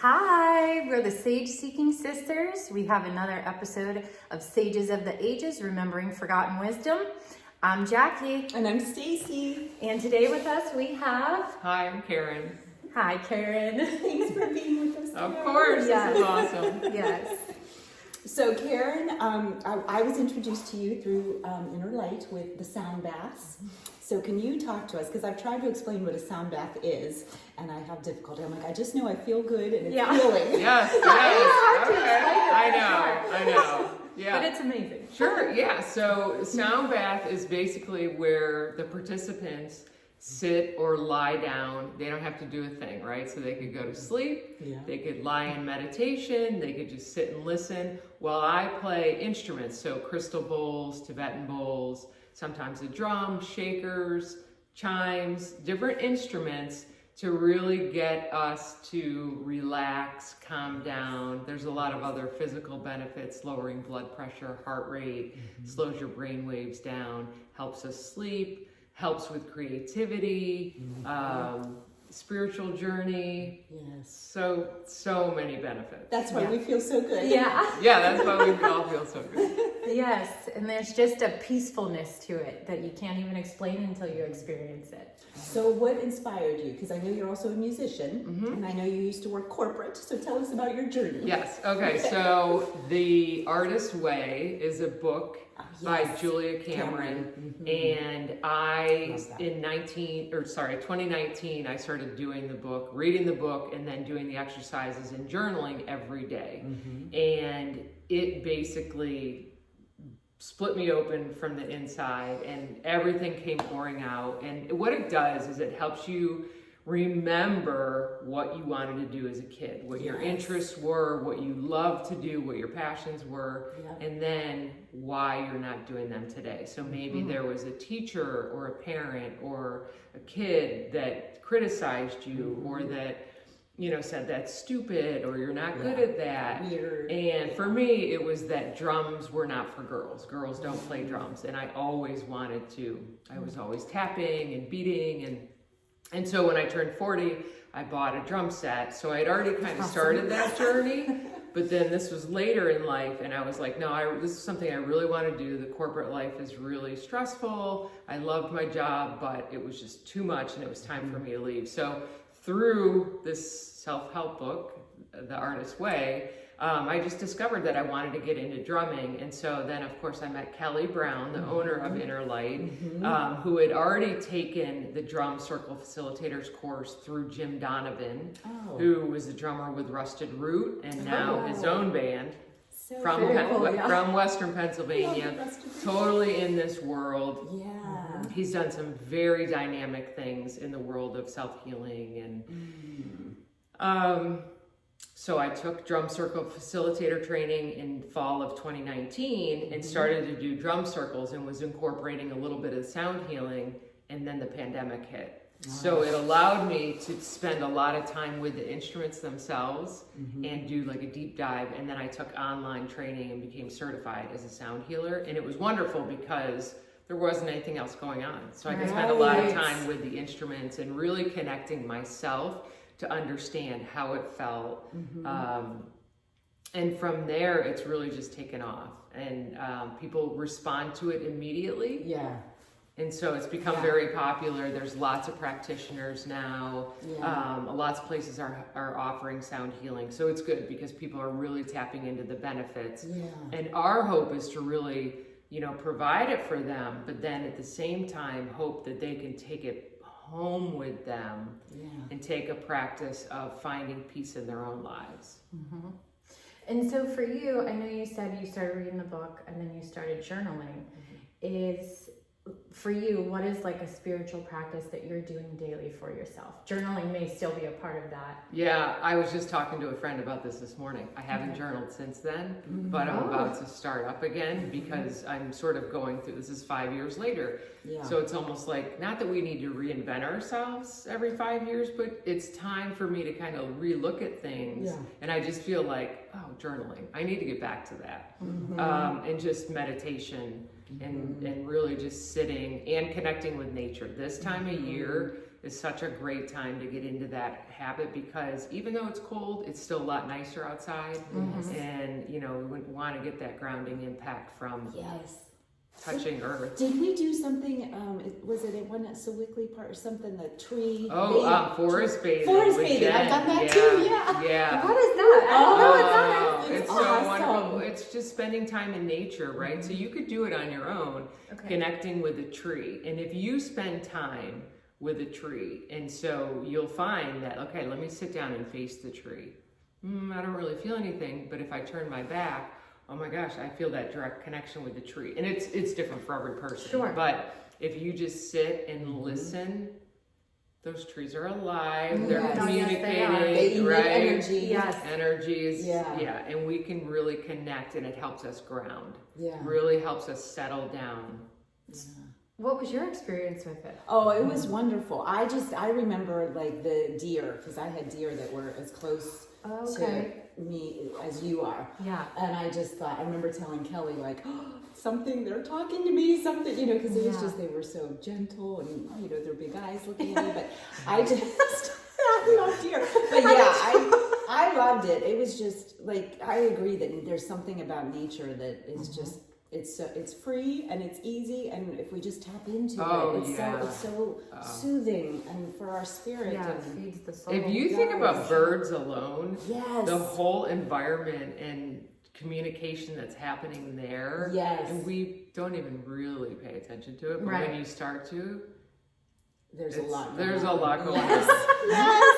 Hi, we're the Sage Seeking Sisters. We have another episode of Sages of the Ages, Remembering Forgotten Wisdom. I'm Jackie. And I'm Stacy. And today with us we have... Hi, I'm Karen. Hi, Karen. Thanks for being with us. Of today. course, Yes. this is awesome. Yes. So Karen, I was introduced to you through Inner Light with the sound baths. So can you talk to us? Because I've tried to explain what a sound bath is, and I have difficulty. I'm like, I just know I feel good and it's healing. Yes, hard to okay. explain it. I know. Yeah. But it's amazing. Sure, yeah. So sound bath is basically where the participants sit or lie down. They don't have to do a thing, right? So they could go to sleep, they could lie in meditation, they could just sit and listen while I play instruments. So crystal bowls, Tibetan bowls, sometimes a drum, shakers, chimes, different instruments to really get us to relax, calm down. There's a lot of other physical benefits, lowering blood pressure, heart rate, slows your brain waves down, helps us sleep, helps with creativity, spiritual journey. Yes. So many benefits. That's why we feel so good. Yeah. Yeah, that's why we all feel so good. Yes, and there's just a peacefulness to it that you can't even explain until you experience it. So what inspired you? Because I know you're also a musician, and I know you used to work corporate. So tell us about your journey. Yes, okay, so The Artist's Way is a book by Yes. Julia Cameron, and I, in 2019, I started doing the book, reading the book, and then doing the exercises and journaling every day. And it basically split me open from the inside, and everything came pouring out. And what it does is it helps you remember what you wanted to do as a kid, what your interests were, what you loved to do, what your passions were, and then why you're not doing them today. So maybe there was a teacher or a parent or a kid that criticized you or that, you know, said that's stupid or you're not good at that. Weird. And for me, it was that drums were not for girls. Girls don't play drums. And I always wanted to. I was always tapping and beating. And so when I turned 40, I bought a drum set. So I'd already kind of started that journey. But then this was later in life, and I was like, no, this is something I really want to do. The corporate life is really stressful. I loved my job, but it was just too much, and it was time for me to leave. So through this self-help book, The Artist's Way, I just discovered that I wanted to get into drumming. And so then, of course, I met Kelly Brown, the owner of Inner Light, who had already taken the Drum Circle Facilitators course through Jim Donovan, who was a drummer with Rusted Root and now his own band from Western Pennsylvania, totally in this world. Yeah. He's done some very dynamic things in the world of self-healing and so I took Drum Circle Facilitator training in fall of 2019 and started to do drum circles and was incorporating a little bit of sound healing, and then the pandemic hit. So it allowed me to spend a lot of time with the instruments themselves and do like a deep dive, and then I took online training and became certified as a sound healer, and it was wonderful because there wasn't anything else going on. So I could spend a lot of time with the instruments and really connecting myself to understand how it felt. And from there, it's really just taken off. And people respond to it immediately. Yeah. And so it's become very popular. There's lots of practitioners now. Lots of places are offering sound healing. So it's good because people are really tapping into the benefits. And our hope is to really, you know, provide it for them, but then at the same time, hope that they can take it home with them and take a practice of finding peace in their own lives. And so for you, I know you said you started reading the book and then you started journaling. Is for you, what is like a spiritual practice that you're doing daily for yourself? Journaling may still be a part of that. Yeah, I was just talking to a friend about this morning. I haven't journaled since then, but I'm about to start up again because I'm sort of going through, this is 5 years later. So it's almost like, not that we need to reinvent ourselves every 5 years, but it's time for me to kind of relook at things. And I just feel like, oh, journaling, I need to get back to that. And just meditation and really just sitting and connecting with nature. This time of year, is such a great time to get into that habit, because even though it's cold, it's still a lot nicer outside. And, you know, we want to get that grounding impact from Yes. touching earth. Did we do something, was it one at Sewickley Park or something, the tree? Forest bathing. Forest with bathing, I've Jen. done that too, yeah. Yeah. What is that? I don't know what's on it. It's so awesome. wonderful. It's just spending time in nature, right? So you could do it on your own, Okay. connecting with a tree. And if you spend time with a tree, and so you'll find that, okay, let me sit down and face the tree. I don't really feel anything, but if I turn my back, oh my gosh, I feel that direct connection with the tree. And it's different for every person. Sure. But if you just sit and listen, those trees are alive. They're Yes. communicating, Yes, they are. They emit right? energy. Yes. Energies. Yeah. And we can really connect, and it helps us ground. Yeah. Really helps us settle down. What was your experience with it? Oh, it was wonderful. I remember like the deer, because I had deer that were as close Okay. to me as you are. Yeah. And I just thought, I remember telling Kelly, like, oh, something, they're talking to me, something, you know, because it was Yeah. just, they were so gentle and, you know, their big eyes looking at me. But I just, I love deer. But yeah, I loved it. It was just like, I agree that there's something about nature that is just, it's free and it's easy, and if we just tap into it, it's so soothing and for our spirit. Yeah, it and, feeds the soul. If you think about birds alone, yes, the whole environment and communication that's happening there, yes, and we don't even really pay attention to it, but Right. when you start to, there's a lot. There's going a lot going Yes. on. Yes.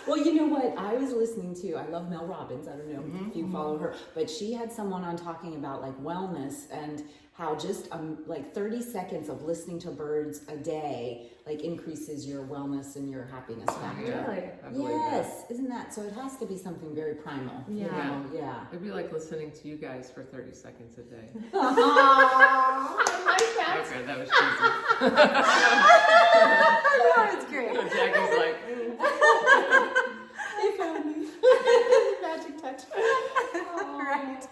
Well, you know what? I was listening to, I love Mel Robbins. I don't know if you follow her, but she had someone on talking about like wellness and how just like 30 seconds of listening to birds a day like increases your wellness and your happiness factor. Really? I believe Yes, isn't that? So it has to be something very primal. You Yeah. know? Yeah. It'd be like listening to you guys for 30 seconds a day. I like that. Okay, that was cheesy. Oh, it's great. Jackie's like, They found me. Magic touch. Right.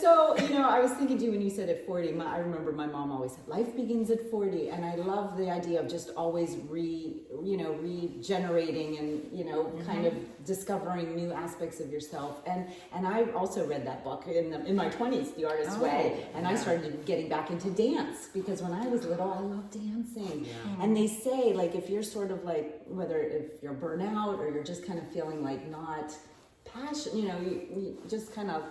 So, you know, I was thinking too when you said at 40, I remember my mom always said, life begins at 40. And I love the idea of just always regenerating and, you know, kind of discovering new aspects of yourself. And I also read that book in my 20s, The Artist's Way. And I started getting back into dance because when I was little, I loved dancing. And they say, like, if you're sort of like, whether if you're burnout or you're just kind of feeling like not passion, you know, you just kind of,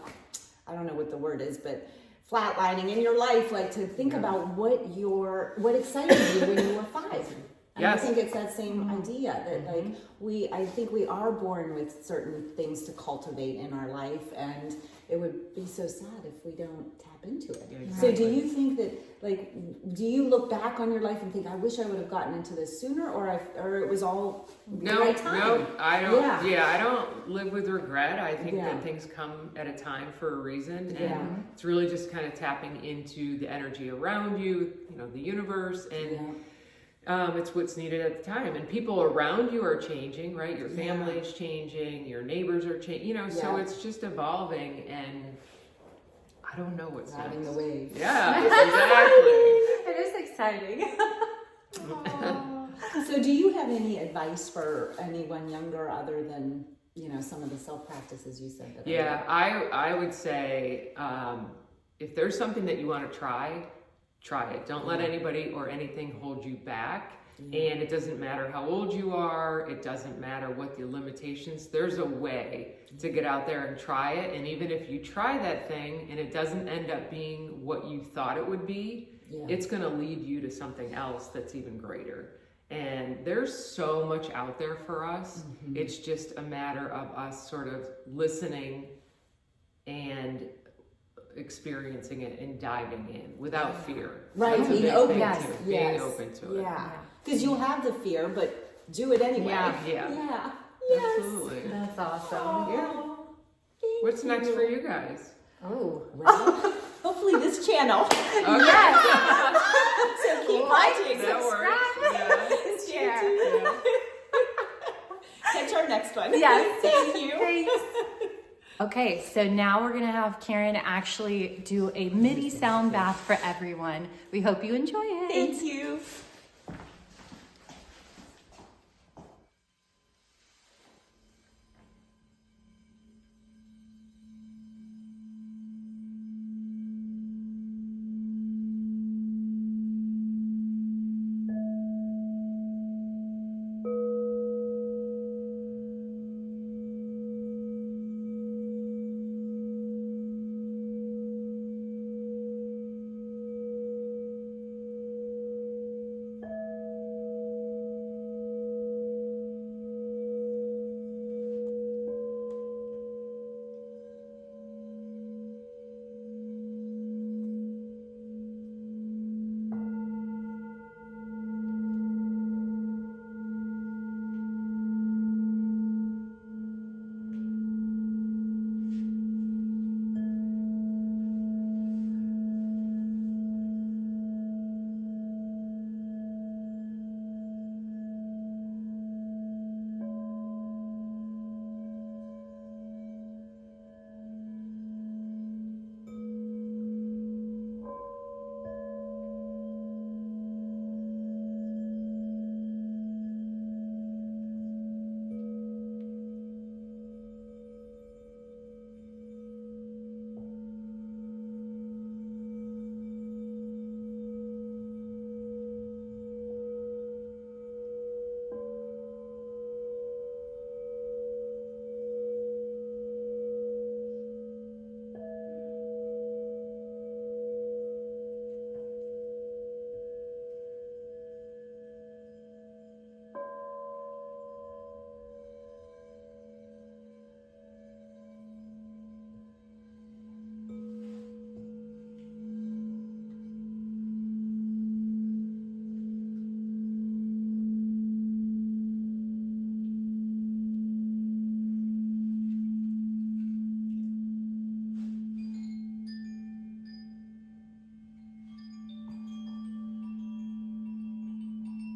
I don't know what the word is, but flatlining in your life, like to think about what excited you when you were 5. And Yes. I think it's that same idea that like I think we are born with certain things to cultivate in our life, and it would be so sad if we don't tap into it. Yeah, So exactly. do you think that, like, do you look back on your life and think, I wish I would have gotten into this sooner, or it was all the right time? No, I don't. Yeah. Yeah, I don't live with regret. I think Yeah. that things come at a time for a reason, and Yeah. it's really just kind of tapping into the energy around you, you know, the universe, and it's what's needed at the time. And people around you are changing, right? Your family is changing, your neighbors are changing, you know. So Yeah. it's just evolving, and I don't know what's Riding next. the wave. Yeah, exactly. It is exciting. So do you have any advice for anyone younger other than, you know, some of the self practices you said that Yeah, I would say if there's something that you want to try it. Don't let anybody or anything hold you back. And it doesn't matter how old you are. It doesn't matter what the limitations. There's a way to get out there and try it. And even if you try that thing and it doesn't end up being what you thought it would be, it's going to lead you to something else that's even greater. And there's so much out there for us. It's just a matter of us sort of listening and experiencing it and diving in without fear. Right, That's a being big open. thing, Yes, too. yes. Being open to it. Yeah. Because you'll have the fear, but do it anyway. Yeah. Yeah. Yeah. Yes. Absolutely. That's awesome. Oh, thank What's next for you guys? Oh. Well, hopefully this channel. Yes. So keep Like, watching. That works. Stay Share. tuned. Yeah. Catch our next one. Yes. Thank you. Thanks. Okay, so now we're gonna have Karen actually do a MIDI sound bath for everyone. We hope you enjoy it. Thank you.